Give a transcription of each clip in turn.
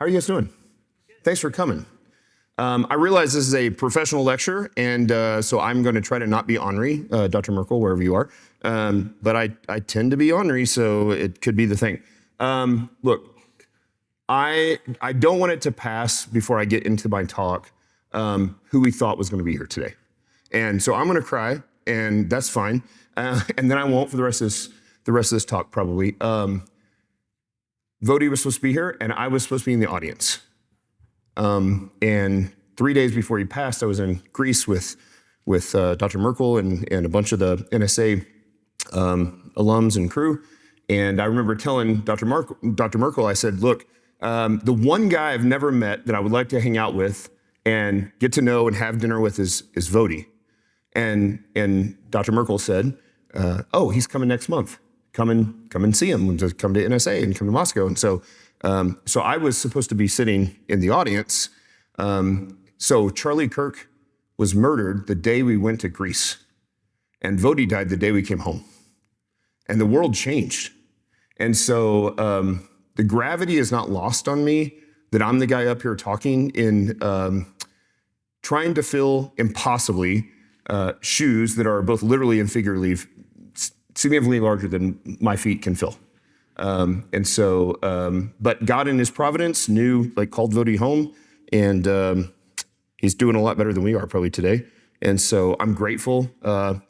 How are you guys doing? Thanks for coming. I realize this is a professional lecture, and so I'm going to try to not be ornery, Dr. Merkel, wherever you are. But I tend to be ornery, so it could be the thing. Look, I don't want it to pass before I get into my talk who we thought was going to be here today. And so I'm going to cry, and that's fine. And then I won't for the rest of this talk, probably. Vodi was supposed to be here, and I was supposed to be in the audience. And 3 days before he passed, I was in Greece with Dr. Merkel and a bunch of the NSA alums and crew. And I remember telling Dr. Merkel, I said, look, the one guy I've never met that I would like to hang out with and get to know and have dinner with is Vodi. And Dr. Merkel said, oh, he's coming next month. Come and see him. Just come to NSA and come to Moscow. And so I was supposed to be sitting in the audience. So Charlie Kirk was murdered the day we went to Greece, and Vodi died the day we came home. And the world changed. And so the gravity is not lost on me that I'm the guy up here talking in trying to fill impossibly shoes that are both literally and figuratively significantly larger than my feet can fill. But God in his providence called Vodi home, and he's doing a lot better than we are probably today. And so I'm grateful to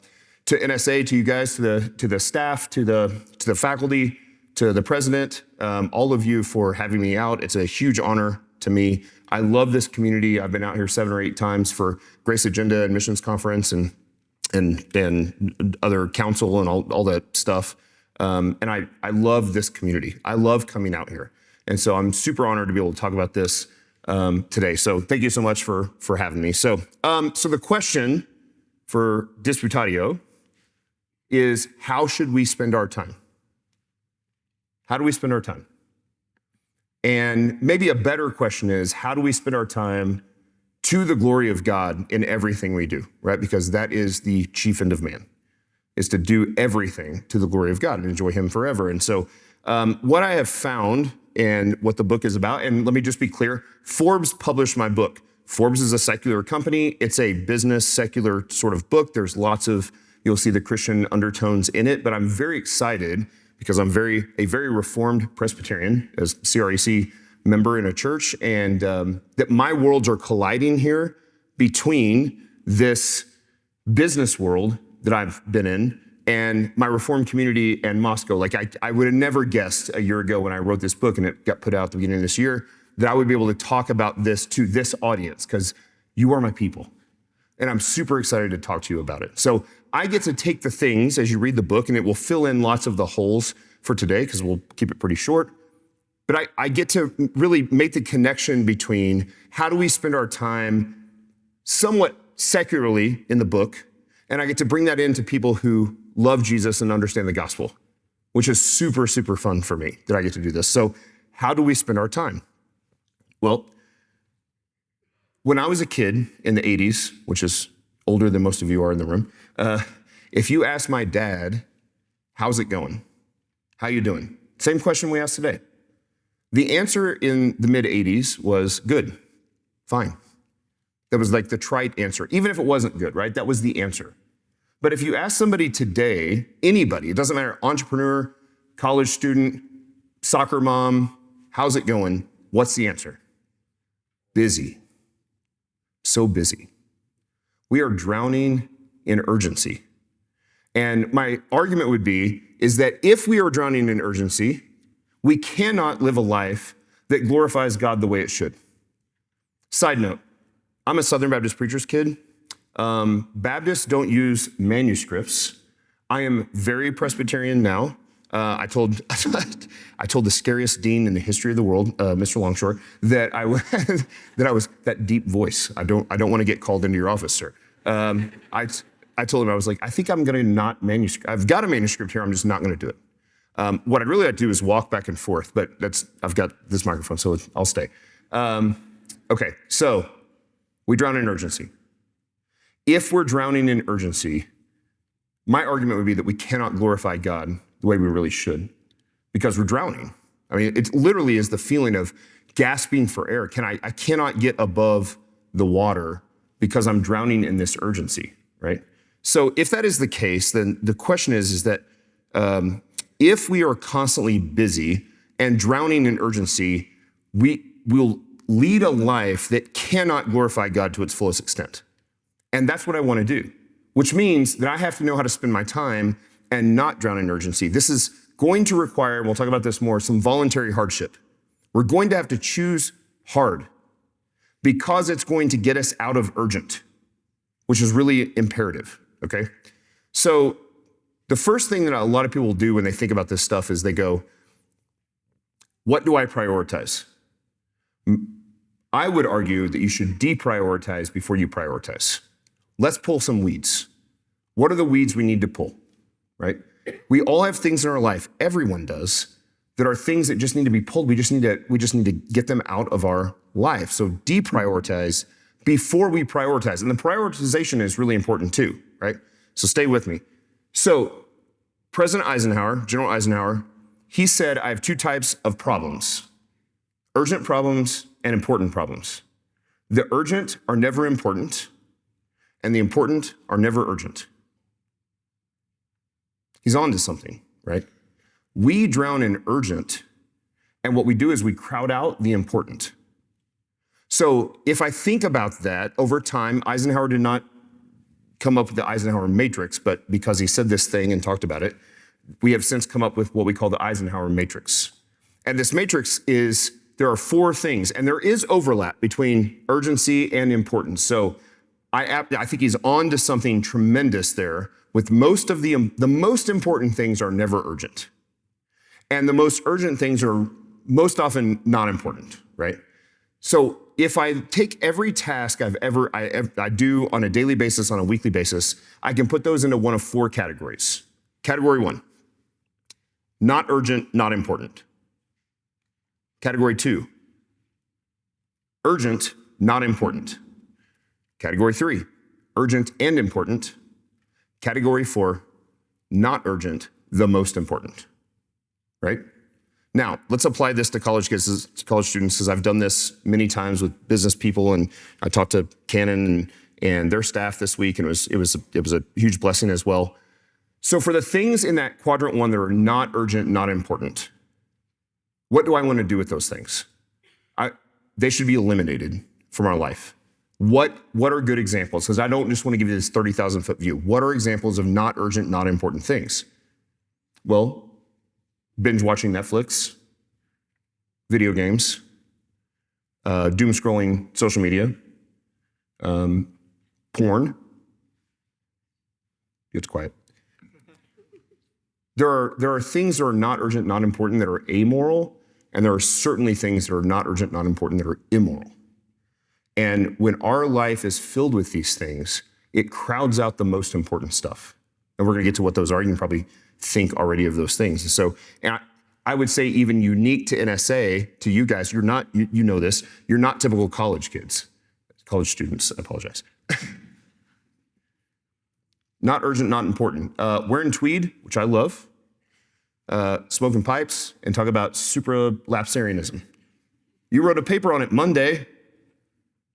NSA, to you guys, to the staff, to the faculty, to the president, all of you for having me out. It's a huge honor to me. I love this community. I've been out here 7 or 8 times for Grace Agenda and Missions Conference and other council and all that stuff. And I love this community. I love coming out here. And so I'm super honored to be able to talk about this today. So thank you so much for having me. So the question for Disputatio is, how should we spend our time? How do we spend our time? And maybe a better question is, how do we spend our time to the glory of God in everything we do, right? Because that is the chief end of man, is to do everything to the glory of God and enjoy him forever. And so what I have found and what the book is about, and let me just be clear, Forbes published my book. Forbes is a secular company. It's a business secular sort of book. There's you'll see the Christian undertones in it, but I'm very excited because I'm a very reformed Presbyterian, as CREC member in a church, and that my worlds are colliding here between this business world that I've been in and my Reformed community and Moscow. Like I would have never guessed a year ago when I wrote this book and it got put out at the beginning of this year that I would be able to talk about this to this audience, because you are my people. And I'm super excited to talk to you about it. So I get to take the things as you read the book, and it will fill in lots of the holes for today because we'll keep it pretty short. But I get to really make the connection between how do we spend our time somewhat secularly in the book, and I get to bring that into people who love Jesus and understand the gospel, which is super, super fun for me that I get to do this. So how do we spend our time? Well, when I was a kid in the 80s, which is older than most of you are in the room, if you ask my dad, how's it going? How you doing? Same question we ask today. The answer in the mid-'80s was good, fine. That was like the trite answer, even if it wasn't good, right? That was the answer. But if you ask somebody today, anybody, it doesn't matter, entrepreneur, college student, soccer mom, how's it going? What's the answer? Busy. So busy. We are drowning in urgency. And my argument would be is that if we are drowning in urgency, we cannot live a life that glorifies God the way it should. Side note, I'm a Southern Baptist preacher's kid. Baptists don't use manuscripts. I am very Presbyterian now. I told the scariest dean in the history of the world, Mr. Longshore, that I was that deep voice. I don't want to get called into your office, sir. I told him, I was like, I think I'm going to not manuscript. I've got a manuscript here. I'm just not going to do it. What I'd really like to do is walk back and forth, but I've got this microphone, so I'll stay. Okay, so we drown in urgency. If we're drowning in urgency, my argument would be that we cannot glorify God the way we really should, because we're drowning. I mean, it literally is the feeling of gasping for air. I cannot get above the water because I'm drowning in this urgency, right? So if that is the case, then the question is that if we are constantly busy and drowning in urgency, we will lead a life that cannot glorify God to its fullest extent. And that's what I want to do, which means that I have to know how to spend my time and not drown in urgency. This is going to require, and we'll talk about this more, some voluntary hardship. We're going to have to choose hard because it's going to get us out of urgent, which is really imperative, okay? So the first thing that a lot of people do when they think about this stuff is they go, what do I prioritize? I would argue that you should deprioritize before you prioritize. Let's pull some weeds. What are the weeds we need to pull, right? We all have things in our life, everyone does, that are things that just need to be pulled. We just need to get them out of our life. So deprioritize before we prioritize. And the prioritization is really important too, right? So stay with me. So President Eisenhower, General Eisenhower, he said, I have two types of problems: urgent problems and important problems. The urgent are never important, and the important are never urgent. He's on to something, right? We drown in urgent, and what we do is we crowd out the important. So if I think about that over time, Eisenhower did not come up with the Eisenhower matrix, but because he said this thing and talked about it, we have since come up with what we call the Eisenhower matrix. And this matrix is, there are four things, and there is overlap between urgency and importance. So I think he's on to something tremendous there. With most of the most important things are never urgent. And the most urgent things are most often not important, right? So if I take every task I do on a daily basis, on a weekly basis, I can put those into one of four categories. Category one, not urgent, not important. Category two, urgent, not important. Category three, urgent and important. Category four, not urgent, the most important, right? Now, let's apply this to college kids, college students, because I've done this many times with business people, and I talked to Canon and their staff this week, and it was a huge blessing as well. So for the things in that quadrant one that are not urgent, not important, what do I want to do with those things? They should be eliminated from our life. What are good examples? Because I don't just want to give you this 30,000-foot view. What are examples of not urgent, not important things? Well, binge watching Netflix, video games, doom scrolling social media, porn. It's quiet. There are things that are not urgent, not important that are amoral, and there are certainly things that are not urgent, not important that are immoral. And when our life is filled with these things, it crowds out the most important stuff. And we're going to get to what those are. You can probably think already of those things. And so, I would say even unique to NSA, to you guys, you're not, you know this, you're not typical college kids. College students, I apologize. Not urgent, not important. Wearing tweed, which I love. Smoking pipes, and talk about supralapsarianism. You wrote a paper on it Monday.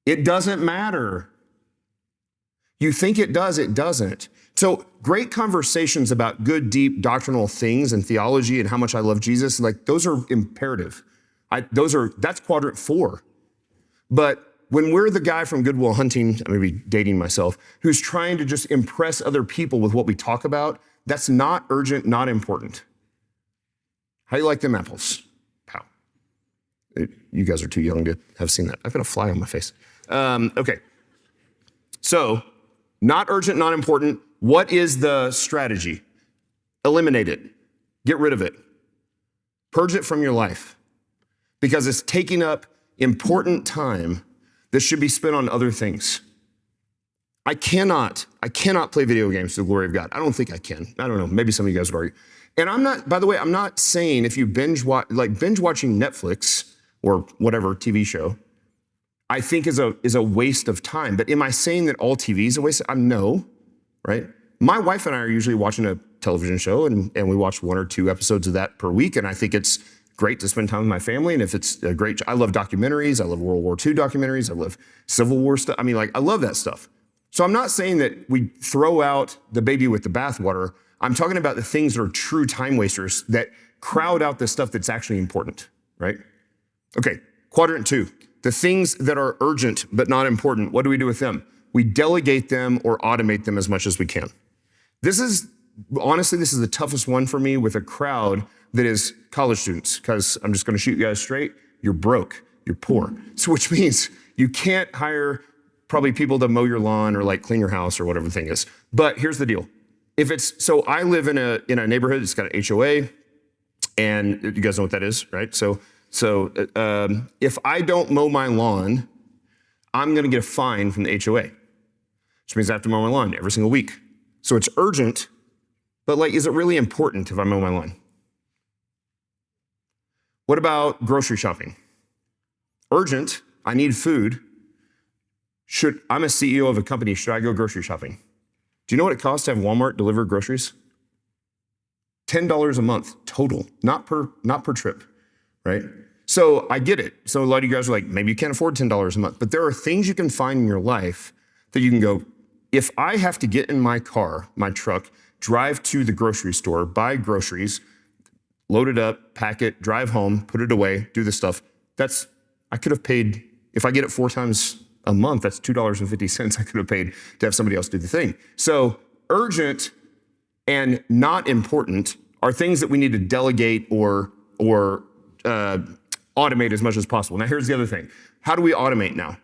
It doesn't matter. You think it does, it doesn't. So great conversations about good, deep doctrinal things and theology and how much I love Jesus, like those are imperative. That's quadrant four. But when we're the guy from Good Will Hunting, I may be dating myself, who's trying to just impress other people with what we talk about, that's not urgent, not important. How do you like them apples? Pow. You guys are too young to have seen that. I've got a fly on my face. Okay. So, not urgent, not important. What is the strategy? Eliminate it. Get rid of it. Purge it from your life. Because it's taking up important time that should be spent on other things. I cannot play video games to the glory of God. I don't think I can. I don't know. Maybe some of you guys would argue. And I'm not saying if you binge watching Netflix or whatever TV show, I think is a waste of time. But am I saying that all TV is a waste? No, right? My wife and I are usually watching a television show, and we watch one or two episodes of that per week, and I think it's great to spend time with my family. And if it's a great, I love documentaries. I love World War II documentaries. I love Civil War stuff. I mean, like, I love that stuff. So I'm not saying that we throw out the baby with the bathwater. I'm talking about the things that are true time wasters that crowd out the stuff that's actually important, right? Okay, quadrant 2, the things that are urgent but not important. What do we do with them? We delegate them or automate them as much as we can. Honestly, this is the toughest one for me with a crowd that is college students, because I'm just going to shoot you guys straight. You're broke, you're poor. So which means you can't hire probably people to mow your lawn or like clean your house or whatever the thing is. But here's the deal. So I live in a neighborhood, it's got an HOA, and you guys know what that is, right? So if I don't mow my lawn, I'm going to get a fine from the HOA, which means I have to mow my lawn every single week. So it's urgent, but like, is it really important if I mow my lawn? What about grocery shopping? Urgent, I need food. I'm a CEO of a company, should I go grocery shopping? Do you know what it costs to have Walmart deliver groceries? $10 a month total, not per trip, right? So I get it. So a lot of you guys are like, maybe you can't afford $10 a month, but there are things you can find in your life that you can go, if I have to get in my car, my truck, drive to the grocery store, buy groceries, load it up, pack it, drive home, put it away, do this stuff, I could have paid, if I get it 4 times a month, that's $2.50 I could have paid to have somebody else do the thing. So urgent and not important are things that we need to delegate or automate as much as possible. Now, here's the other thing. How do we automate now?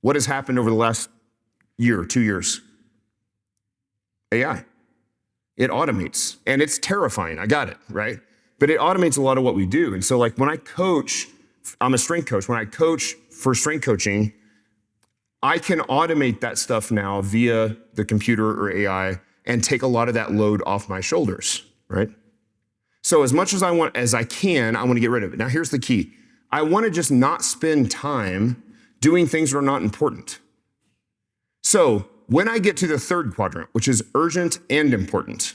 What has happened over the last year, 2 years? AI. It automates, and it's terrifying. I got it, right? But it automates a lot of what we do. And so like when I coach, I'm a strength coach. When I coach for strength coaching, I can automate that stuff now via the computer or AI and take a lot of that load off my shoulders, right? So as much as I want to get rid of it. Now here's the key. I want to just not spend time doing things that are not important. So when I get to the third quadrant, which is urgent and important,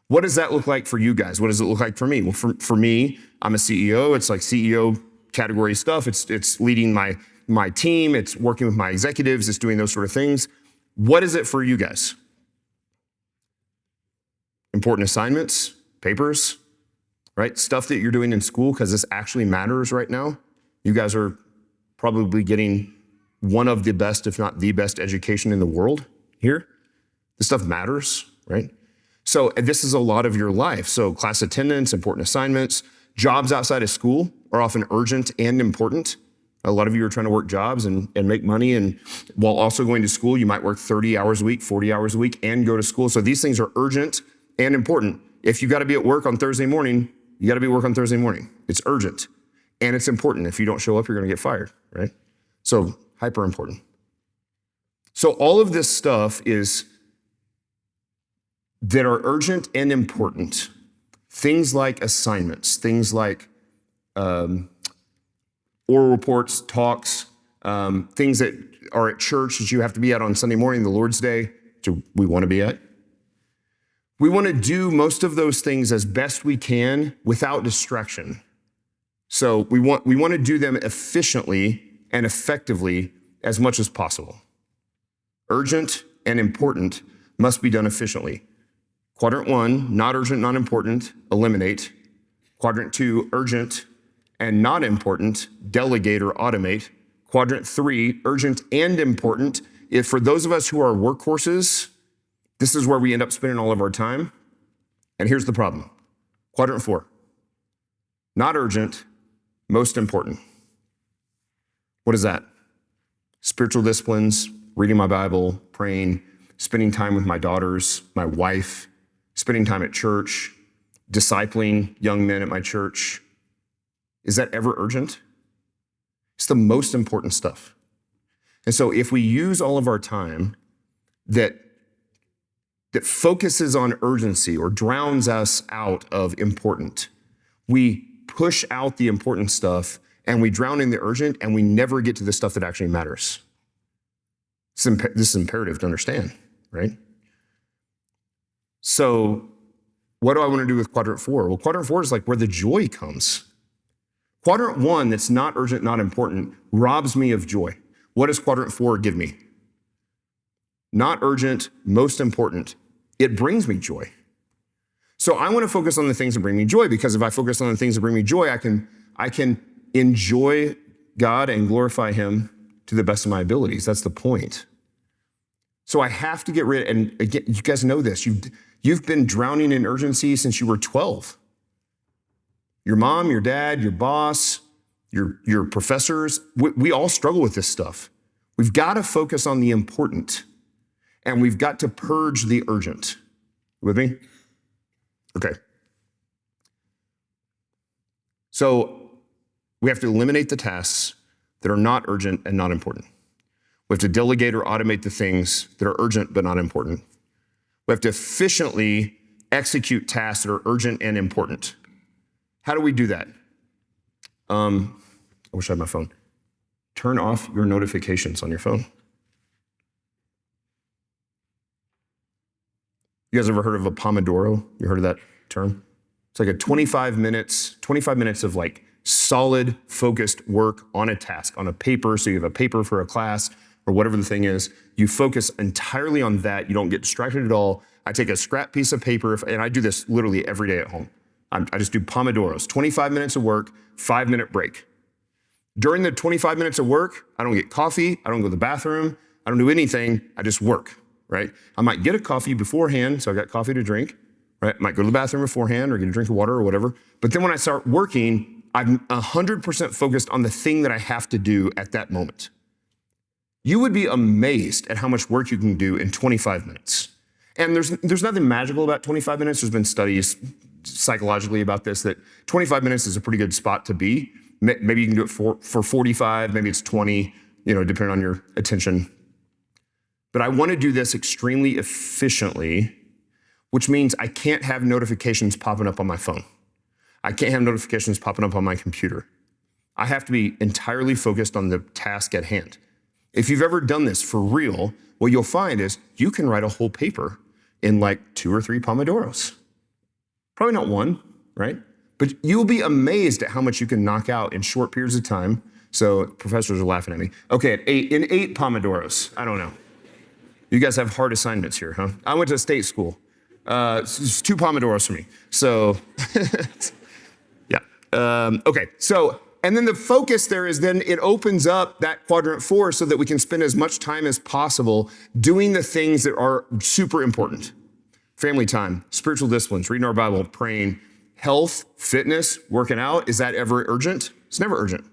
what does that look like for you guys? What does it look like for me? Well, for me, I'm a CEO. It's like CEO category stuff. It's leading my team. It's working with my executives. It's doing those sort of things. What is it for you guys? Important assignments, papers, right? Stuff that you're doing in school because this actually matters right now. You guys are probably getting one of the best, if not the best education in the world here. This stuff matters, right? So this is a lot of your life. So class attendance, important assignments, jobs outside of school are often urgent and important. A lot of you are trying to work jobs and make money, and while also going to school, you might work 30 hours a week, 40 hours a week, and go to school. So these things are urgent and important. If you got to be at work on Thursday morning, you got to be at work on Thursday morning. It's urgent and it's important. If you don't show up, you're going to get fired, right? So hyper important. So all of this stuff that are urgent and important. Things like assignments, things like oral reports, talks, things that are at church that you have to be at on Sunday morning, the Lord's Day, which we want to be at. We want to do most of those things as best we can without distraction. So we want to do them efficiently and effectively as much as possible. Urgent and important must be done efficiently. Quadrant 1, not urgent, not important, eliminate. Quadrant 2, urgent and not important, delegate or automate. Quadrant 3, urgent and important. If for those of us who are workhorses, this is where we end up spending all of our time. And here's the problem. Quadrant 4, not urgent, most important. What is that? Spiritual disciplines, reading my Bible, praying, spending time with my daughters, my wife, spending time at church, discipling young men at my church. Is that ever urgent? It's the most important stuff. And so if we use all of our time that focuses on urgency or drowns us out of important, we push out the important stuff and we drown in the urgent and we never get to the stuff that actually matters. This is imperative to understand, right? So what do I want to do with quadrant 4? Well, quadrant 4 is like where the joy comes. Quadrant 1, that's not urgent, not important, robs me of joy. What does quadrant 4 give me? Not urgent, most important. It brings me joy. So I want to focus on the things that bring me joy, because if I focus on the things that bring me joy, I can enjoy God and glorify him to the best of my abilities. That's the point. So I have to get rid, and again, you guys know this, you've been drowning in urgency since you were 12. Your mom, your dad, your boss, your professors, we all struggle with this stuff. We've got to focus on the important, and we've got to purge the urgent. With me? Okay. So we have to eliminate the tasks that are not urgent and not important. We have to delegate or automate the things that are urgent but not important. We have to efficiently execute tasks that are urgent and important. How do we do that? I wish I had my phone. Turn off your notifications on your phone. You guys ever heard of a Pomodoro? You heard of that term? It's like a 25 minutes of like solid, focused work on a task, on a paper. So you have a paper for a class or whatever the thing is. You focus entirely on that. You don't get distracted at all. I take a scrap piece of paper, and I do this literally every day at home. I just do Pomodoros, 25 minutes of work, 5-minute break. During the 25 minutes of work, I don't get coffee. I don't go to the bathroom. I don't do anything. I just work, right? I might get a coffee beforehand, so I got coffee to drink, right? I might go to the bathroom beforehand or get a drink of water or whatever. But then when I start working, I'm 100% focused on the thing that I have to do at that moment. You would be amazed at how much work you can do in 25 minutes. And there's nothing magical about 25 minutes. There's been studies psychologically about this, that 25 minutes is a pretty good spot to be. Maybe you can do it for 45, maybe it's 20, depending on your attention. But I want to do this extremely efficiently, which means I can't have notifications popping up on my phone. I can't have notifications popping up on my computer. I have to be entirely focused on the task at hand. If you've ever done this for real, what you'll find is you can write a whole paper in like 2 or 3 Pomodoros. Probably not one, right? But you'll be amazed at how much you can knock out in short periods of time. So professors are laughing at me. Okay, in 8 Pomodoros. I don't know. You guys have hard assignments here, huh? I went to state school. It's 2 Pomodoros for me. So, yeah. Okay, so, and then the focus there is then it opens up that quadrant 4 so that we can spend as much time as possible doing the things that are super important. Family time, spiritual disciplines, reading our Bible, praying, health, fitness, working out. Is that ever urgent? It's never urgent.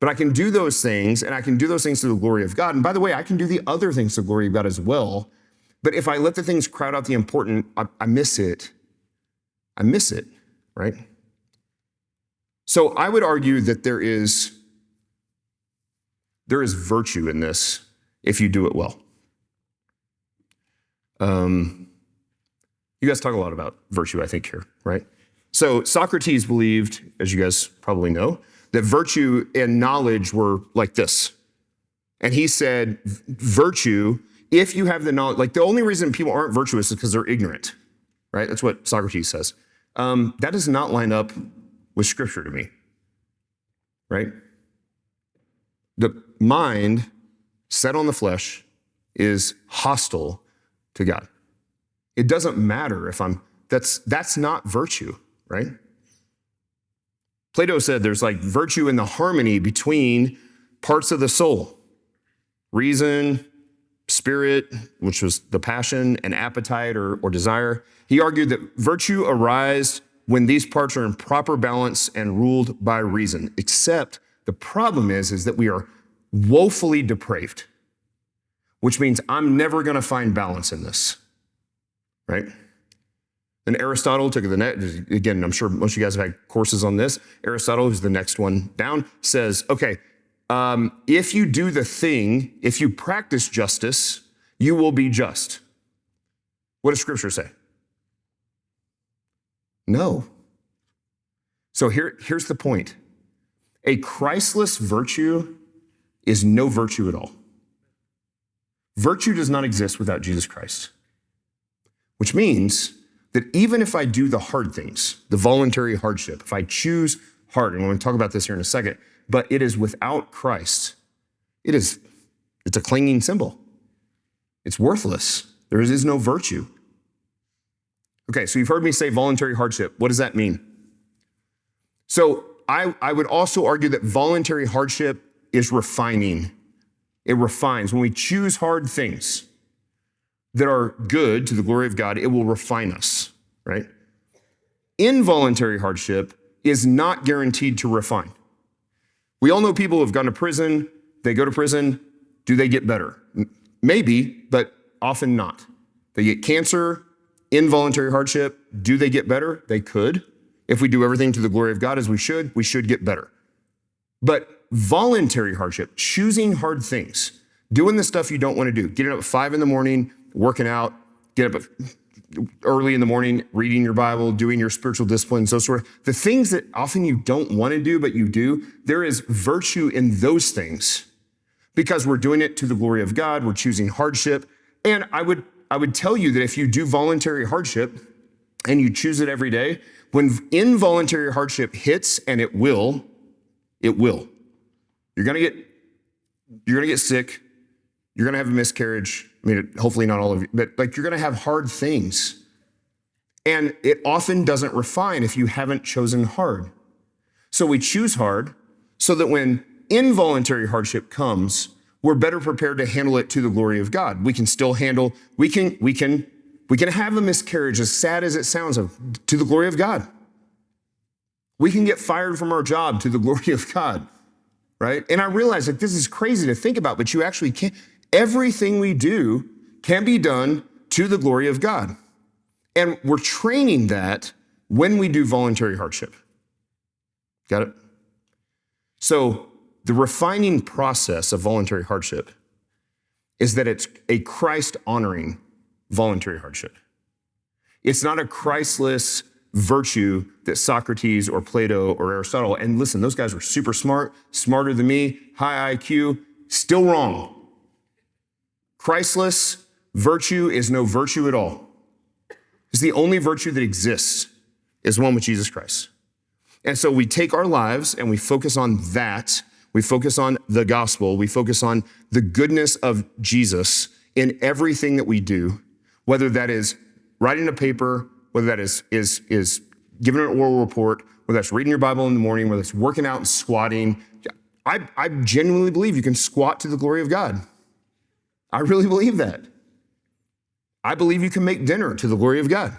But I can do those things, and I can do those things to the glory of God. And by the way, I can do the other things to the glory of God as well. But if I let the things crowd out the important, I miss it. I miss it, right? So I would argue that there is virtue in this if you do it well. You guys talk a lot about virtue, I think, here, right? So Socrates believed, as you guys probably know, that virtue and knowledge were like this. And he said, virtue, if you have the knowledge, like the only reason people aren't virtuous is because they're ignorant, right? That's what Socrates says. That does not line up with scripture to me, right? The mind set on the flesh is hostile to God. It doesn't matter if that's not virtue, right? Plato said there's like virtue in the harmony between parts of the soul, reason, spirit, which was the passion, and appetite or desire. He argued that virtue arises when these parts are in proper balance and ruled by reason, except the problem is that we are woefully depraved, which means I'm never going to find balance in this, right? And Aristotle took the next, again, I'm sure most of you guys have had courses on this. Aristotle, who's the next one down, says, okay, if you do the thing, if you practice justice, you will be just. What does scripture say? No. So here's the point. A Christless virtue is no virtue at all. Virtue does not exist without Jesus Christ, which means that even if I do the hard things, the voluntary hardship, if I choose hard. And we're going to talk about this here in a second. But it is without Christ. It's a clinging symbol. It's worthless. There is no virtue. Okay, so you've heard me say voluntary hardship. What does that mean? So I would also argue that voluntary hardship is refining. It refines. When we choose hard things that are good to the glory of God, it will refine us, right? Involuntary hardship is not guaranteed to refine. We all know people who have gone to prison. They go to prison. Do they get better? Maybe, but often not. They get cancer, involuntary hardship. Do they get better? They could. If we do everything to the glory of God as we should get better. But voluntary hardship, choosing hard things, doing the stuff you don't want to do, getting up at 5 a.m, working out, get up early in the morning, reading your Bible, doing your spiritual disciplines, those sort of, the things that often you don't want to do, but you do, there is virtue in those things because we're doing it to the glory of God. We're choosing hardship. And I would tell you that if you do voluntary hardship and you choose it every day, when involuntary hardship hits, and it will, you're gonna get sick, you're gonna have a miscarriage. I mean, hopefully not all of you, but like you're gonna have hard things. And it often doesn't refine if you haven't chosen hard. So we choose hard so that when involuntary hardship comes, we're better prepared to handle it to the glory of God. We can still handle, we can have a miscarriage, as sad as it sounds, to the glory of God. We can get fired from our job to the glory of God, right? And I realize that this is crazy to think about, but you actually can't. Everything we do can be done to the glory of God. And we're training that when we do voluntary hardship. Got it? So the refining process of voluntary hardship is that it's a Christ-honoring voluntary hardship. It's not a Christless virtue that Socrates or Plato or Aristotle, and listen, those guys were super smart, smarter than me, high IQ, still wrong. Christless virtue is no virtue at all. It's the only virtue that exists is one with Jesus Christ. And so we take our lives and we focus on that. We focus on the gospel. We focus on the goodness of Jesus in everything that we do, whether that is writing a paper, whether that is giving an oral report, whether that's reading your Bible in the morning, whether it's working out and squatting. I genuinely believe you can squat to the glory of God. I really believe that. I believe you can make dinner to the glory of God.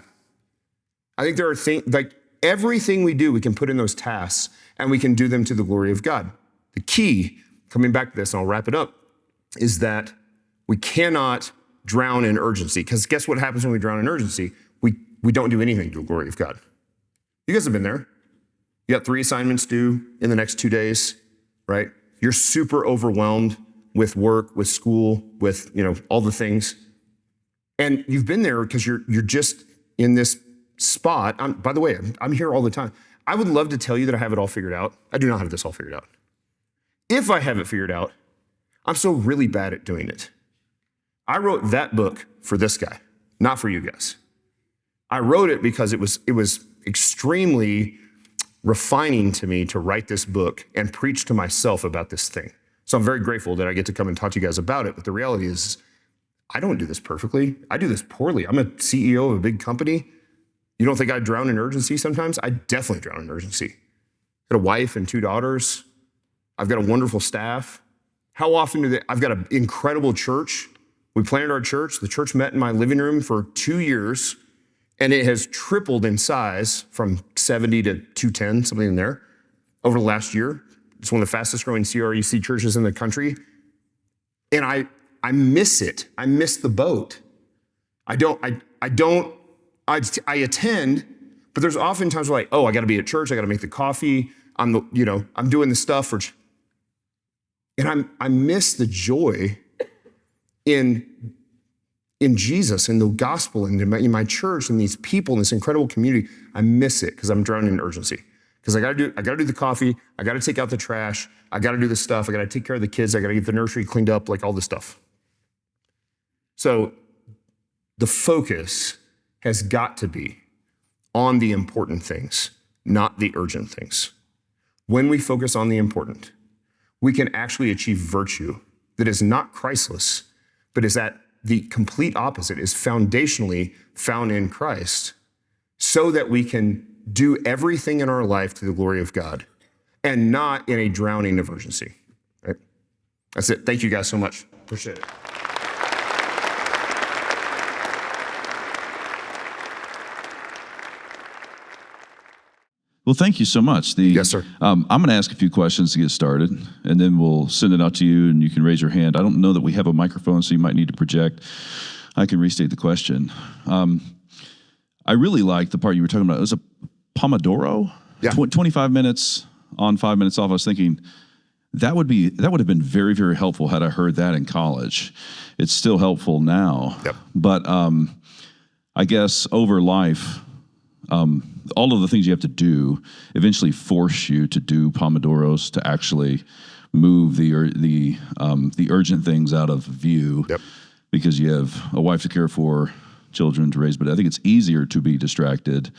I think there are things, like everything we do, we can put in those tasks and we can do them to the glory of God. The key, coming back to this, and I'll wrap it up, is that we cannot drown in urgency. Because guess what happens when we drown in urgency? We don't do anything to the glory of God. You guys have been there. You got 3 assignments due in the next 2 days, right? You're super overwhelmed with work, with school, with all the things. And you've been there because you're just in this spot. By the way, I'm here all the time. I would love to tell you that I have it all figured out. I do not have this all figured out. If I have it figured out, I'm so really bad at doing it. I wrote that book for this guy, not for you guys. I wrote it because it was extremely refining to me to write this book and preach to myself about this thing. So I'm very grateful that I get to come and talk to you guys about it. But the reality is, I don't do this perfectly. I do this poorly. I'm a CEO of a big company. You don't think I drown in urgency sometimes? I definitely drown in urgency. I've got a wife and 2 daughters. I've got a wonderful staff. How often I've got an incredible church. We planted our church. The church met in my living room for 2 years, and it has tripled in size from 70 to 210, something in there, over the last year. It's one of the fastest growing CREC churches in the country. And I miss it. I miss the boat. I attend, but there's often times where I got to be at church. I got to make the coffee. I'm doing the stuff and I miss the joy in Jesus and the gospel and in my church and these people in this incredible community. I miss it because I'm drowning in urgency. Because I gotta do the coffee, I gotta take out the trash, I gotta do the stuff, I gotta take care of the kids, I gotta get the nursery cleaned up, like all this stuff. So the focus has got to be on the important things, not the urgent things. when we focus on the important, we can actually achieve virtue that is not Christless, but is at the complete opposite, is foundationally found in Christ, so that we can do everything in our life to the glory of God and not in a drowning of urgency. Right? That's it. Thank you guys so much. Appreciate it. Well, thank you so much. Yes, sir. I'm going to ask a few questions to get started, and then we'll send it out to you, and you can raise your hand. I don't know that we have a microphone, so you might need to project. I can restate the question. I really like the part you were talking about. It was a Pomodoro? Yeah. 25 minutes on, 5 minutes off. I was thinking that would have been very, very helpful had I heard that in college. It's still helpful now. Yep. But I guess over life, all of the things you have to do eventually force you to do Pomodoros to actually move the urgent things out of view. Yep. Because you have a wife to care for, children to raise. But I think it's easier to be distracted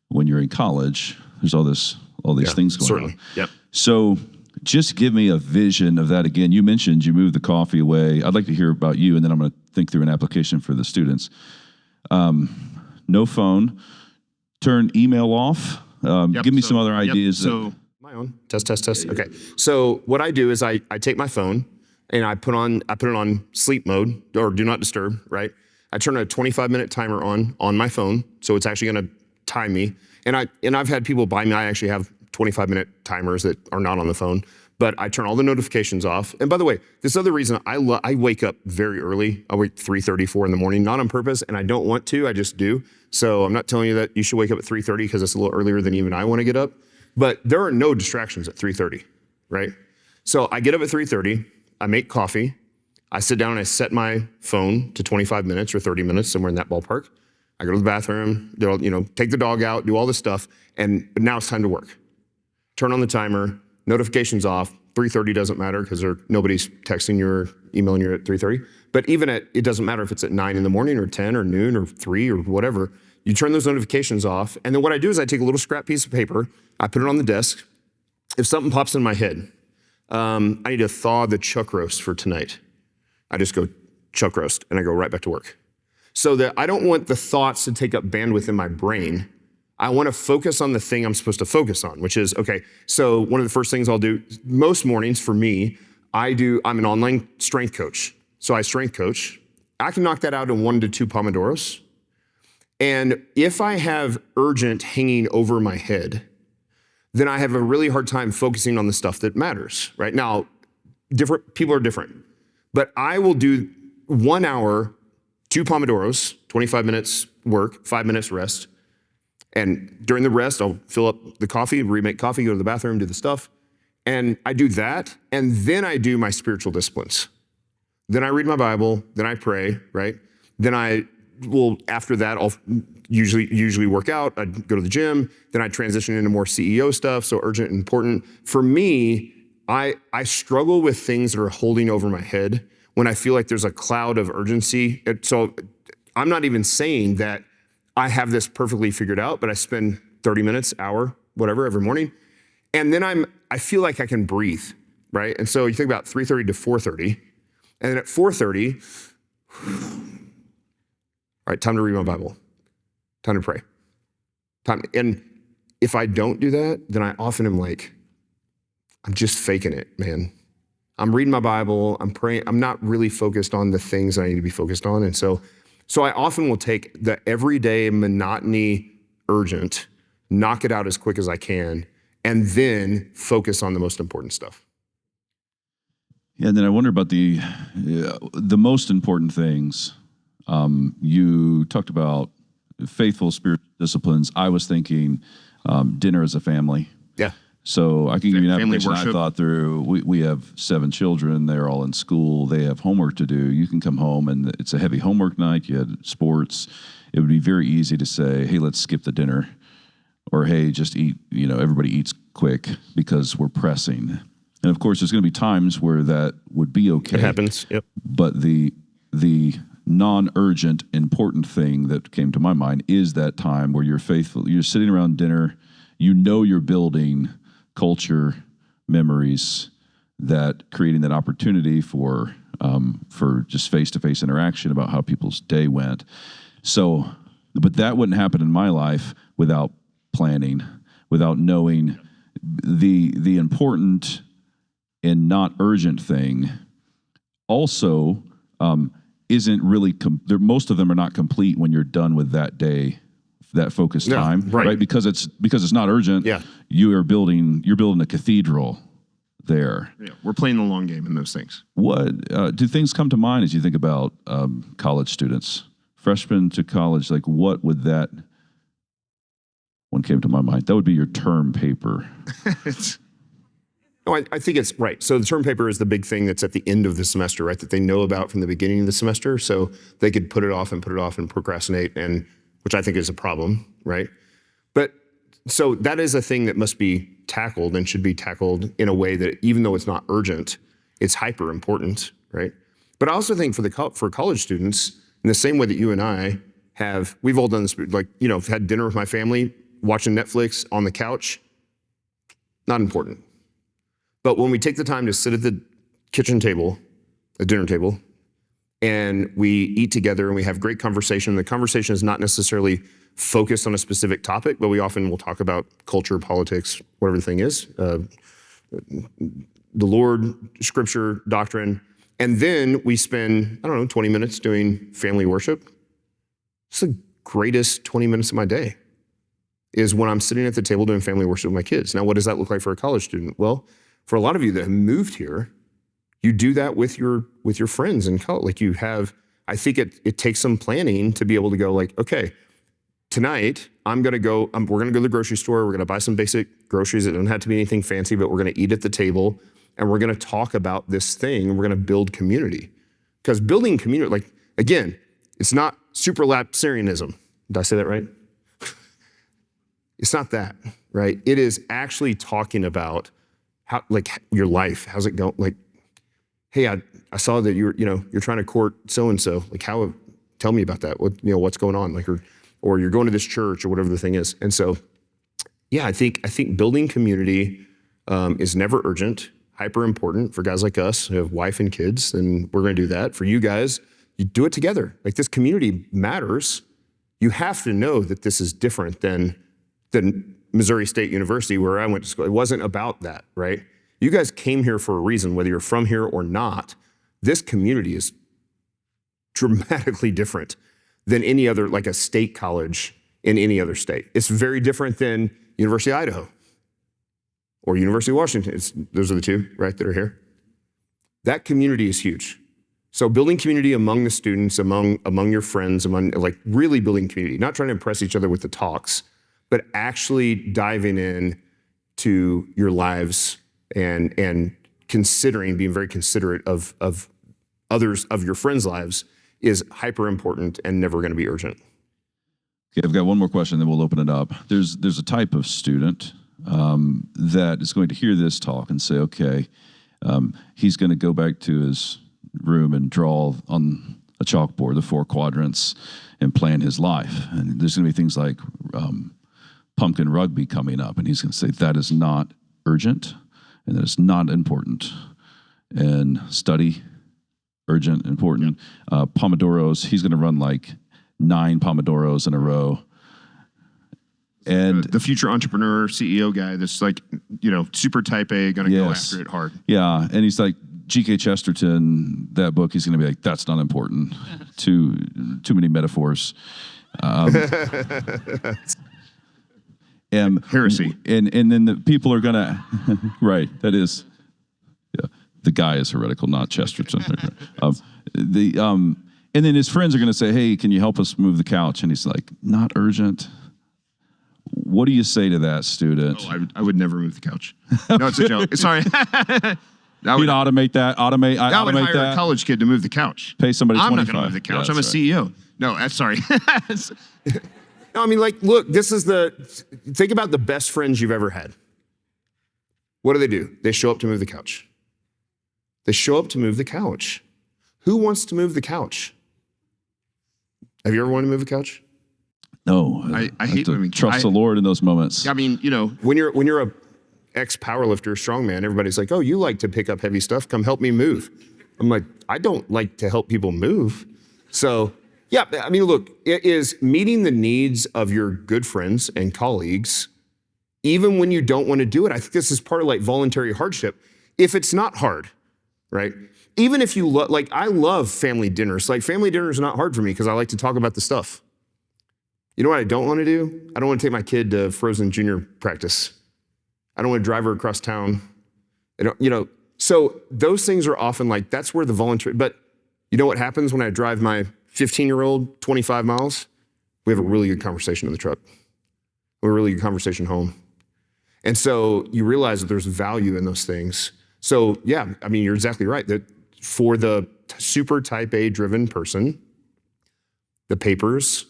when you're in college. There's all these things going on. Yep. So just give me a vision of that again. You mentioned you moved the coffee away. I'd like to hear about you, and then I'm going to think through an application for the students. No phone. Turn email off. Give me some other ideas. So my own test. Okay. So what I do is I take my phone and I put it on sleep mode or do not disturb. Right. I turn a 25-minute timer on my phone, so it's actually going to time me. And I've had people buy me. I actually have 25-minute timers that are not on the phone, but I turn all the notifications off. And by the way, this other reason I wake up very early. I wake 3:30, 4 in the morning, not on purpose, and I don't want to. I just do. So I'm not telling you that you should wake up at 3:30 because it's a little earlier than even I want to get up. But there are no distractions at 3:30, right? So I get up at 3:30. I make coffee. I sit down and I set my phone to 25 minutes or 30 minutes, somewhere in that ballpark. I go to the bathroom, take the dog out, do all this stuff, but now it's time to work. Turn on the timer, notifications off. 3:30 doesn't matter because nobody's texting you or emailing you at 3:30. But it doesn't matter if it's at 9 in the morning or 10 or noon or 3 or whatever. You turn those notifications off. And then what I do is I take a little scrap piece of paper, I put it on the desk. If something pops in my head, I need to thaw the chuck roast for tonight. I just go chuck roast and I go right back to work. So that I don't want the thoughts to take up bandwidth in my brain. I want to focus on the thing I'm supposed to focus on, which is, okay, so one of the first things I'll do, most mornings for me, I'm an online strength coach. So I strength coach. I can knock that out in 1 to 2 Pomodoros. And if I have urgent hanging over my head, then I have a really hard time focusing on the stuff that matters, right? Now, different people are different, but I will do 1 hour, 2 Pomodoros, 25 minutes work, 5 minutes rest. And during the rest, I'll fill up the coffee, remake coffee, go to the bathroom, do the stuff. And I do that. And then I do my spiritual disciplines. Then I read my Bible, then I pray, right? Then after that, I'll usually work out. I go to the gym. Then I transition into more CEO stuff. So urgent and important. For me, I struggle with things that are holding over my head when I feel like there's a cloud of urgency. So I'm not even saying that I have this perfectly figured out, but I spend 30 minutes, hour, whatever, every morning. And then I feel like I can breathe, right? And so you think about 3:30 to 4:30. And then at 4:30, all right, time to read my Bible. Time to pray. And if I don't do that, then I often am like, I'm just faking it, man. I'm reading my Bible, I'm praying, I'm not really focused on the things I need to be focused on. And so I often will take the everyday monotony urgent, knock it out as quick as I can, and then focus on the most important stuff. Yeah, and then I wonder about the most important things. You talked about faithful spiritual disciplines. I was thinking dinner as a family. Yeah. So I can give you an Family application worship. I thought through. We have 7 children. They're all in school. They have homework to do. You can come home and it's a heavy homework night. You had sports. It would be very easy to say, hey, let's skip the dinner. Or, hey, just eat, everybody eats quick because we're pressing. And of course, there's going to be times where that would be okay. It happens, yep. But the non-urgent, important thing that came to my mind is that time where you're faithful. You're sitting around dinner. You're building culture, memories, that creating that opportunity for just face-to-face interaction about how people's day went. So, but that wouldn't happen in my life without planning, without knowing the important and not urgent thing also isn't really, most of them are not complete when you're done with that day, that focused time, right? Because it's not urgent. Yeah. You're building a cathedral there. Yeah, we're playing the long game in those things. What do things come to mind as you think about college students, freshmen to college? Like, what would that one came to my mind? That would be your term paper. No, I think it's right. So the term paper is the big thing that's at the end of the semester, right? That they know about from the beginning of the semester, so they could put it off and procrastinate, and which I think is a problem, right? But so that is a thing that must be tackled and should be tackled in a way that, even though it's not urgent, it's hyper important, right? But I also think for college students, in the same way that you and I we've all done this, like, had dinner with my family, watching Netflix on the couch, not important. But when we take the time to sit at the kitchen table, a dinner table, and we eat together and we have great conversation, the conversation is not necessarily focused on a specific topic, but we often will talk about culture, politics, whatever the thing is, the Lord, scripture, doctrine, and then we spend, 20 minutes doing family worship. It's the greatest 20 minutes of my day, is when I'm sitting at the table doing family worship with my kids. Now, what does that look like for a college student? Well, for a lot of you that have moved here, you do that with your friends in college. Like, you have, I think it takes some planning to be able to go, like, okay, tonight we're gonna go to the grocery store. We're gonna buy some basic groceries. It doesn't have to be anything fancy, but we're gonna eat at the table and we're gonna talk about this thing and we're gonna build community. Because building community, like, again, it's not supralapsarianism. Did I say that right? It's not that, right? It is actually talking about how, like, your life. How's it going? Like, hey, I saw that you're trying to court so-and-so. Like, tell me about that. What's going on? Like, or you're going to this church or whatever the thing is. And so, yeah, I think building community is never urgent, hyper important for guys like us who have wife and kids, and we're going to do that. For you guys, you do it together. Like, this community matters. You have to know that this is different than Missouri State University, where I went to school. It wasn't about that, right? You guys came here for a reason, whether you're from here or not. This community is dramatically different than any other, like a state college in any other state. It's very different than University of Idaho or University of Washington. Those are the two, right, that are here. That community is huge. So building community among the students, among your friends, like, really building community, not trying to impress each other with the talks, but actually diving in to your lives and being very considerate of others, of your friends' lives, is hyper important and never going to be urgent. Okay, I've got one more question, then we'll open it up. There's a type of student that is going to hear this talk and say, okay, he's going to go back to his room and draw on a chalkboard the 4 quadrants and plan his life. And there's going to be things like pumpkin rugby coming up, and he's going to say that is not urgent and that is not important. And study, urgent, important. Pomodoros, he's going to run like 9 Pomodoros in a row. And the future entrepreneur, CEO guy that's like, super type A, going to go after it hard. Yeah, and he's like, G.K. Chesterton, that book, he's going to be like, that's not important. Too many metaphors. Heresy. And then the people are going to, right, that is, yeah, the guy is heretical, not Chesterton. And then his friends are going to say, hey, can you help us move the couch? And he's like, not urgent. What do you say to that student? Oh, I would never move the couch. No, it's a joke. Sorry. He'd automate that. I would hire a college kid to move the couch. Pay somebody $25. I'm not going to move the couch. I'm a CEO. No, that's sorry. No, I mean, like, look, think about the best friends you've ever had. What do? They show up to move the couch. They show up to move the couch. Who wants to move the couch? Have you ever wanted to move the couch? No. I hate moving. Trust the Lord in those moments. I mean, when you're ex-powerlifter, strongman. Everybody's like, oh, you like to pick up heavy stuff. Come help me move. I'm like, I don't like to help people move. So yeah, I mean, look, it is meeting the needs of your good friends and colleagues, even when you don't want to do it. I think this is part of like voluntary hardship. If it's not hard, right? Even if you like, I love family dinners. Like family dinner is not hard for me because I like to talk about the stuff. You know what I don't want to do? I don't want to take my kid to Frozen Junior practice. I don't want to drive her across town. So those things are often like, that's where the voluntary, but you know what happens when I drive my 15-year-old 25 miles? We have a really good conversation in the truck. We have a really good conversation home. And so you realize that there's value in those things. So yeah, I mean, you're exactly right that for the super type A driven person, the papers,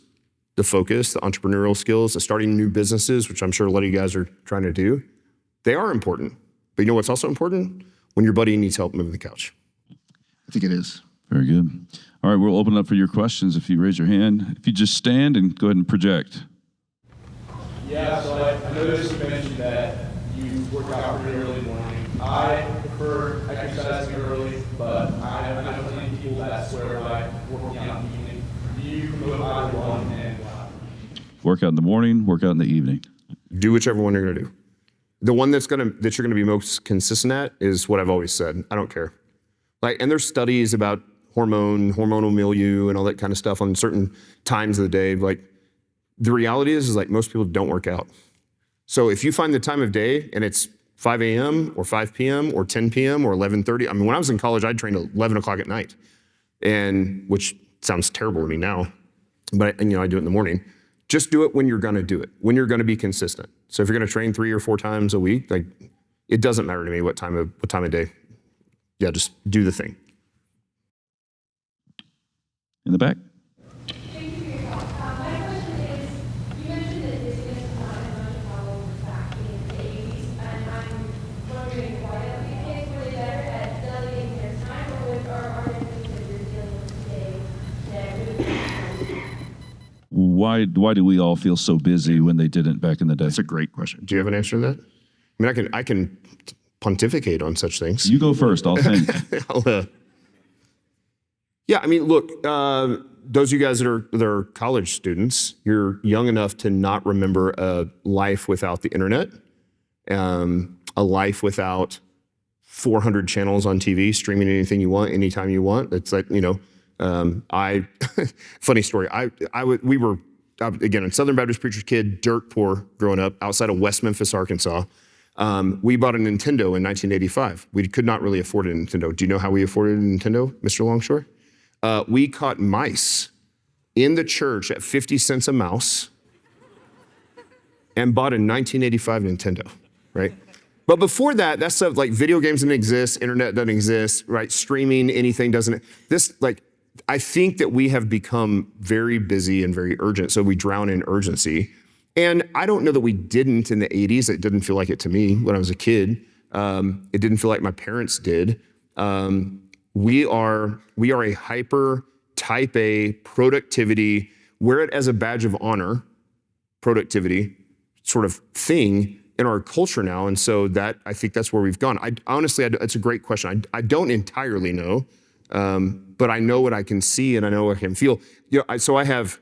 the focus, the entrepreneurial skills, the starting new businesses, which I'm sure a lot of you guys are trying to do, they are important. But you know what's also important? When your buddy needs help moving the couch. I think it is. Very good. All right, we'll open up for your questions if you raise your hand. If you just stand and go ahead and project. Yeah, so I noticed you mentioned that you work out pretty early in the morning. I prefer exercising early, but I know plenty of people that swear by working out in the evening. Do you promote either one and why? Work out in the morning, work out in the evening. Do whichever one you're gonna do. The one that you're gonna be most consistent at is what I've always said. I don't care. And there's studies about hormonal milieu and all that kind of stuff on certain times of the day. Like the reality is like most people don't work out. So if you find the time of day and it's 5 a.m. or 5 p.m. or 10 p.m. or 11:30. I mean, when I was in college, I'd train at 11 o'clock at night, which sounds terrible to me now, but I do it in the morning. Just do it when you're gonna do it, when you're gonna be consistent. So if you're gonna train 3 or 4 times a week, like it doesn't matter to me what time of day. Yeah, just do the thing. In the back. Thank you for your talk. My question is, you mentioned that busyness is not as much a problem back in the 80s, and I'm wondering why don't you kids were they better at delegating their time, or are there things that you're dealing with today that really Why do we all feel so busy when they didn't back in the day? That's a great question. Do you have an answer to that? I mean, I can pontificate on such things. You go first. I'll think. Yeah, I mean, look, those of you guys that are college students, you're young enough to not remember a life without the internet, a life without 400 channels on TV, streaming anything you want, anytime you want. It's like, funny story. We were, again, a Southern Baptist preacher's kid, dirt poor growing up outside of West Memphis, Arkansas. We bought a Nintendo in 1985. We could not really afford a Nintendo. Do you know how we afforded a Nintendo, Mr. Longshore? We caught mice in the church at 50 cents a mouse and bought a 1985 Nintendo, right? But before that stuff like video games didn't exist, internet doesn't exist, right? Streaming, anything doesn't. I think that we have become very busy and very urgent, so we drown in urgency. And I don't know that we didn't in the 80s. It didn't feel like it to me when I was a kid. It didn't feel like my parents did. We are a hyper type A productivity, wear it as a badge of honor, productivity sort of thing in our culture now. And so I think that's where we've gone. Honestly, it's a great question. I don't entirely know, but I know what I can see and I know what I can feel. So I have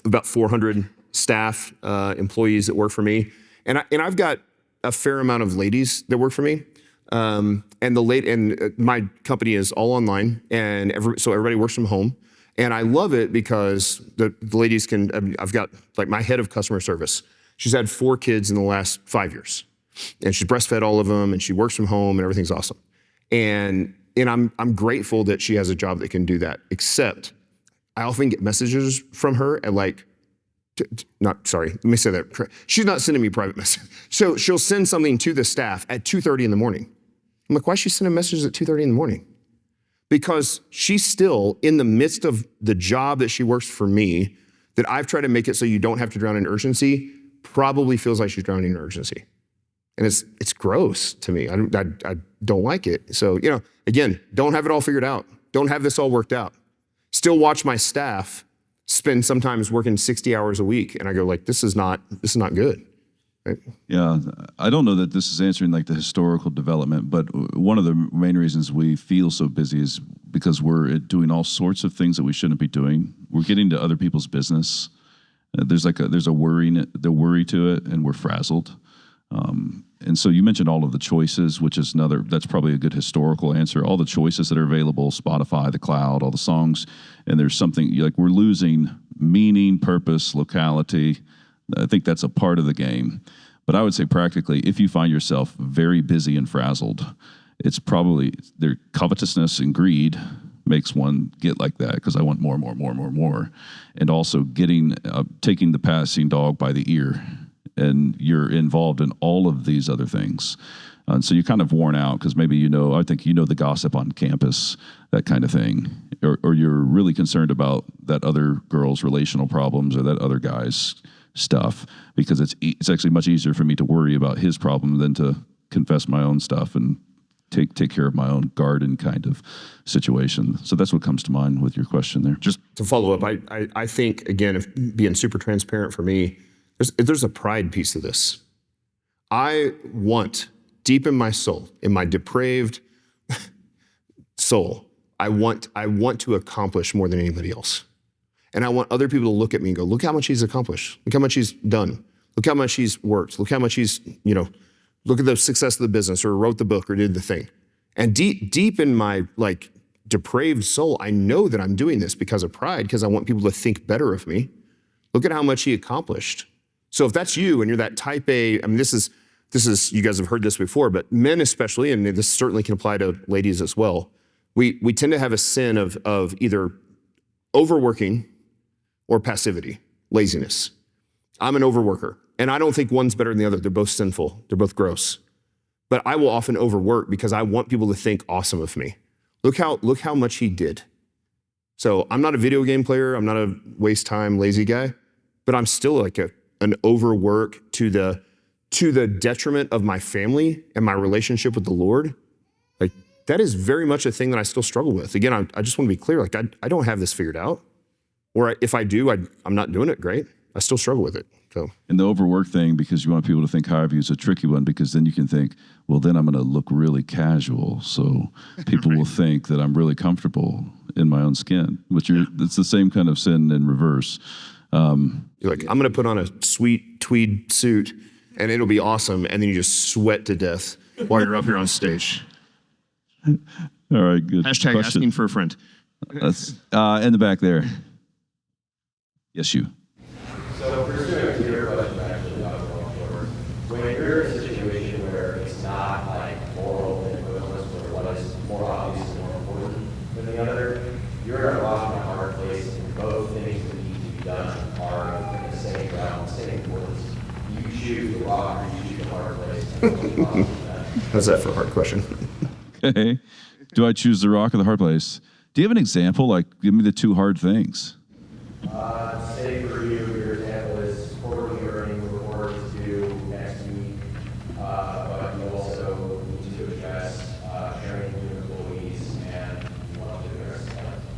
about 400 staff, employees that work for me. And I've got a fair amount of ladies that work for me. And my company is all online, and so everybody works from home. And I love it because the ladies I've got like my head of customer service. She's had 4 kids in the last 5 years, and she's breastfed all of them, and she works from home, and everything's awesome. And I'm grateful that she has a job that can do that. Except I often get messages from her at let me say that. She's not sending me private messages. So she'll send something to the staff at 2:30 in the morning. I'm like, why is she sending messages at 2:30 in the morning? Because she's still in the midst of the job that she works for me, that I've tried to make it so you don't have to drown in urgency, probably feels like she's drowning in urgency. And it's gross to me. I don't like it. So, again, don't have it all figured out. Don't have this all worked out. Still watch my staff spend sometimes working 60 hours a week. And I go like, this is not good. right? Yeah, I don't know that this is answering like the historical development, but one of the main reasons we feel so busy is because we're doing all sorts of things that we shouldn't be doing. We're getting to other people's business. There's a worry to it, and we're frazzled. And so you mentioned all of the choices, which is that's probably a good historical answer. All the choices that are available, Spotify, the cloud, all the songs, and there's something like we're losing meaning, purpose, locality. I think that's a part of the game. But I would say practically, if you find yourself very busy and frazzled, it's probably their covetousness and greed makes one get like that because I want more, and also taking the passing dog by the ear, and you're involved in all of these other things, and so you're kind of worn out because maybe I think the gossip on campus, that kind of thing, or you're really concerned about that other girl's relational problems or that other guy's stuff because it's actually much easier for me to worry about his problem than to confess my own stuff and take care of my own garden kind of situation. So that's what comes to mind with your question there. Just to follow up, I think, again, if being super transparent for me, there's a pride piece of this. I want, deep in my soul, in my depraved soul, I want to accomplish more than anybody else. And I want other people to look at me and go, look how much he's accomplished. Look how much he's done. Look how much he's worked. Look how much he's, look at the success of the business or wrote the book or did the thing. And deep in my depraved soul, I know that I'm doing this because of pride, because I want people to think better of me. Look at how much he accomplished. So if that's you and you're that type A, this is, you guys have heard this before, but men especially, and this certainly can apply to ladies as well, we tend to have a sin of either overworking or passivity, laziness. I'm an overworker, and I don't think one's better than the other. They're both sinful. They're both gross. But I will often overwork because I want people to think awesome of me. Look how much he did. So I'm not a video game player. I'm not a waste time, lazy guy, but I'm still like an overwork to the detriment of my family and my relationship with the Lord. Like that is very much a thing that I still struggle with. Again, I just want to be clear. Like I don't have this figured out. Or if I do, I'm not doing it great. I still struggle with it. So. And the overwork thing, because you want people to think high of you, is a tricky one, because then you can think, well, then I'm going to look really casual, so people will think that I'm really comfortable in my own skin. Which it's the same kind of sin in reverse. You're like, I'm going to put on a sweet tweed suit, and it'll be awesome, and then you just sweat to death while you're up here on stage. All right, good. Hashtag question. Asking for a friend. That's in the back there. Yes, you. So pursuing to your question, actually, not going forward, when you're in a situation where it's not like moral equivalence, where one is more obvious and more important than the other, you're at a rock and a hard place, and both things that need to be done are in the same ground, same importance. You choose the rock or you choose the hard place. How's that for a hard question? Okay. Do I choose the rock or the hard place? Do you have an example? Like, give me the two hard things. Say for you, your example is quarterly earning report is due next week, but you also need to address training new employees and you want to address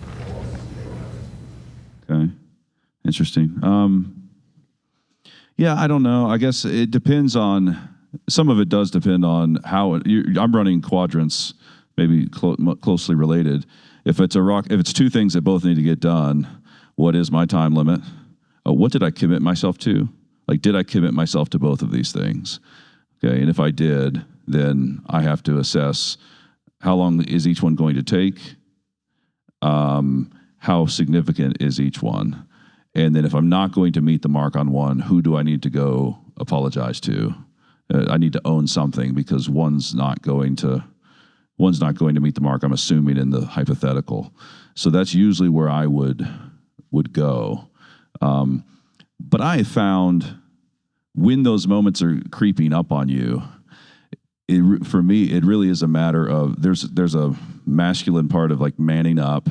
performance. Okay. Interesting. Yeah, I don't know. I guess it depends on, some of it does depend on how, I'm running quadrants, maybe closely related. If it's two things that both need to get done, what is my time limit? What did I commit myself to? Like, did I commit myself to both of these things? Okay, and if I did, then I have to assess how long is each one going to take? How significant is each one? And then if I'm not going to meet the mark on one, who do I need to go apologize to? I need to own something, because one's not going to meet the mark, I'm assuming, in the hypothetical. So that's usually where I would go. But I found when those moments are creeping up on you, for me, it really is a matter of, there's a masculine part of like manning up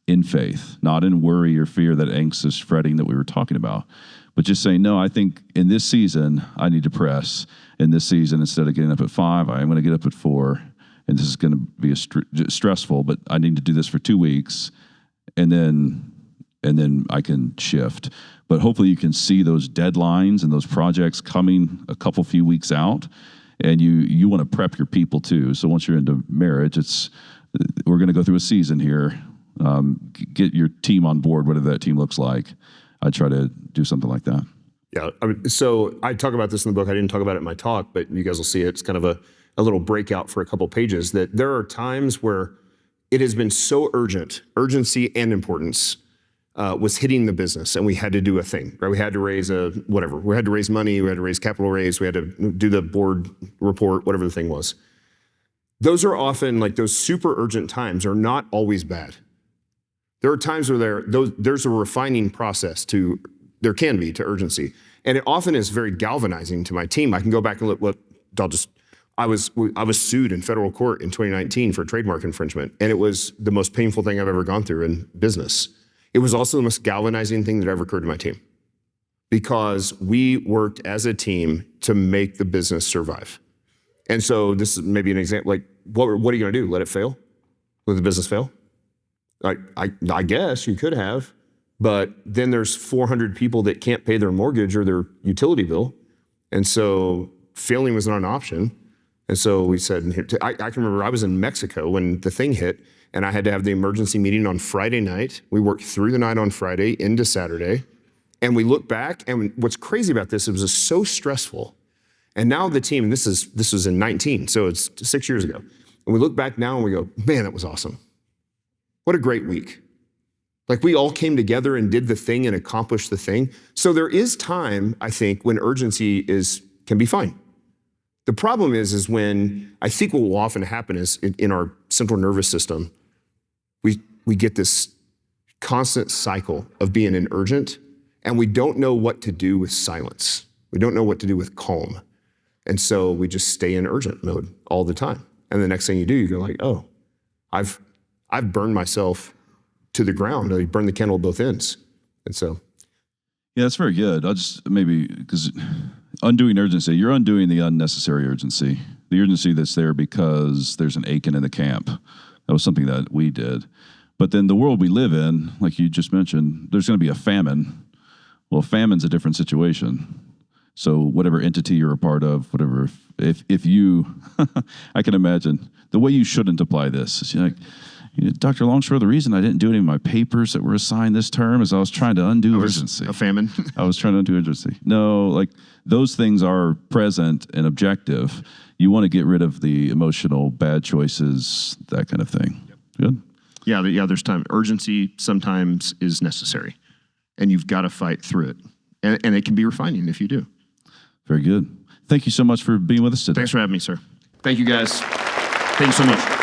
in faith, not in worry or fear, that anxious fretting that we were talking about, but just saying, no, I think in this season, I need to press. In this season, instead of getting up at 5, I'm going to get up at 4, and this is going to be stressful, but I need to do this for 2 weeks, and then and then I can shift. But hopefully you can see those deadlines and those projects coming a few weeks out, and you want to prep your people too. So once you're into marriage, we're going to go through a season here. Get your team on board, whatever that team looks like. I try to do something like that. Yeah. So I talk about this in the book. I didn't talk about it in my talk, but you guys will see it. It's kind of a little breakout for a couple pages, that there are times where it has been so urgent, urgency and importance was hitting the business, and we had to do a thing, right? We had to raise we had to raise money, we had to raise capital raise, we had to do the board report, whatever the thing was. Those are often, like, those super urgent times are not always bad. There are times where there's a refining process to urgency. And it often is very galvanizing to my team. I can go back and look I was sued in federal court in 2019 for trademark infringement, and it was the most painful thing I've ever gone through in business. It was also the most galvanizing thing that ever occurred to my team, because we worked as a team to make the business survive. And so this is maybe an example, like, what are you gonna do? Let it fail? Let the business fail? I guess you could have, but then there's 400 people that can't pay their mortgage or their utility bill. And so failing was not an option. And so we said, I can remember I was in Mexico when the thing hit, and I had to have the emergency meeting on Friday night. We worked through the night on Friday into Saturday. And we look back, and what's crazy about this, it was just so stressful. And now the team, and this was in 19, so it's 6 years ago. And we look back now and we go, man, that was awesome. What a great week. Like, we all came together and did the thing and accomplished the thing. So there is time, I think, when urgency can be fine. The problem is when, I think what will often happen is in our central nervous system, we get this constant cycle of being in urgent, and we don't know what to do with silence. We don't know what to do with calm. And so we just stay in urgent mode all the time. And the next thing you do, you go like, oh, I've burned myself to the ground. I burned the candle at both ends. And so. Yeah, that's very good. I'll just because undoing urgency, you're undoing the unnecessary urgency, the urgency that's there because there's an aching in the camp. That was something that we did. But then the world we live in, like you just mentioned, there's going to be a famine. Well, famine's a different situation. So whatever entity you're a part of, whatever, if you, I can imagine the way you shouldn't apply this is Dr. Longshore, the reason I didn't do any of my papers that were assigned this term is I was trying to undo urgency. A famine. I was trying to undo urgency. No, like, those things are present and objective. You want to get rid of the emotional bad choices, that kind of thing. Yep. Good? Yeah, there's time. Urgency sometimes is necessary, and you've got to fight through it. And it can be refining if you do. Very good. Thank you so much for being with us today. Thanks for having me, sir. Thank you, guys. Thank you so much.